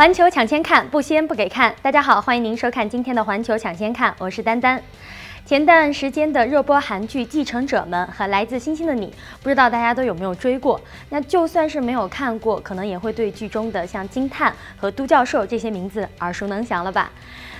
环球抢先看，不先不给看。大家好，欢迎您收看今天的环球抢先看，我是丹丹。前段时间的热播韩剧《继承者们》和《来自星星的你》，不知道大家都有没有追过？那就算是没有看过，可能也会对剧中的像金泰和都教授这些名字耳熟能详了吧？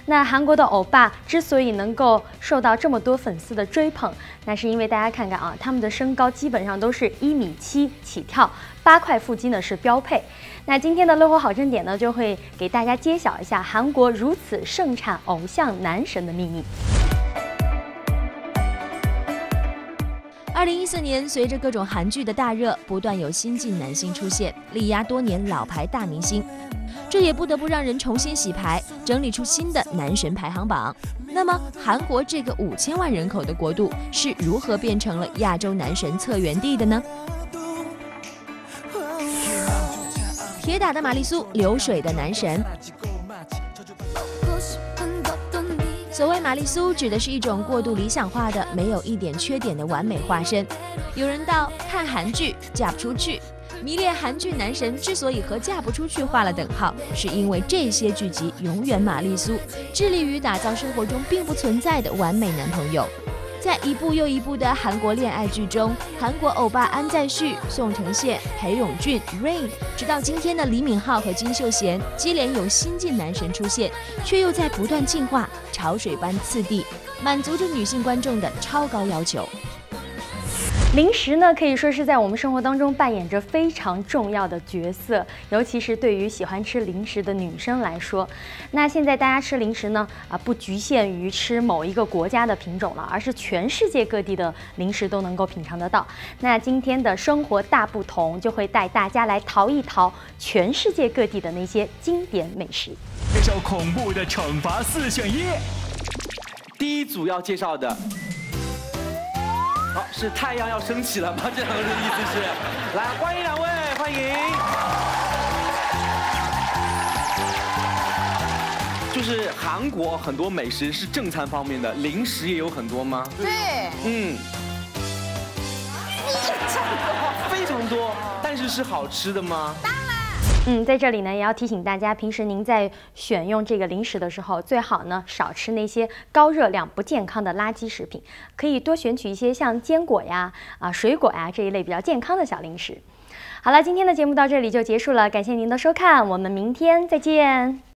那韩国的欧巴之所以能够受到这么多粉丝的追捧，那是因为大家看看啊，他们的身高基本上都是1.7米起跳，8块腹肌呢是标配。那今天的乐活好正点呢，就会给大家揭晓一下韩国如此盛产偶像男神的秘密。2014年，随着各种韩剧的大热，不断有新晋男星出现，力压多年老牌大明星。这也不得不让人重新洗牌，整理出新的男神排行榜。那么，韩国这个5000万人口的国度是如何变成了亚洲男神策源地的呢？铁打的玛丽苏，流水的男神。所谓玛丽苏，指的是一种过度理想化的、没有一点缺点的完美化身。有人道，看韩剧嫁不出去。迷恋韩剧男神之所以和嫁不出去画了等号，是因为这些剧集永远玛丽苏，致力于打造生活中并不存在的完美男朋友。在一部又一部的韩国恋爱剧中，韩国欧巴安在旭、宋承宪、裴勇俊、Rain， 直到今天的李敏镐和金秀贤，接连有新晋男神出现，却又在不断进化，潮水般次第，满足着女性观众的超高要求。零食呢，可以说是在我们生活当中扮演着非常重要的角色，尤其是对于喜欢吃零食的女生来说。那现在大家吃零食呢，不局限于吃某一个国家的品种了，而是全世界各地的零食都能够品尝得到。那今天的生活大不同，就会带大家来淘一淘全世界各地的那些经典美食。介绍恐怖的惩罚4选1。第一组要介绍的。好，是太阳要升起了吗？这两个人的意思是，来欢迎2位，欢迎。就是韩国很多美食是正餐方面的，零食也有很多吗？对，非常多，但是是好吃的吗？在这里呢，也要提醒大家，平时您在选用这个零食的时候，最好呢少吃那些高热量、不健康的垃圾食品，可以多选取一些像坚果呀、水果呀这一类比较健康的小零食。好了，今天的节目到这里就结束了，感谢您的收看，我们明天再见。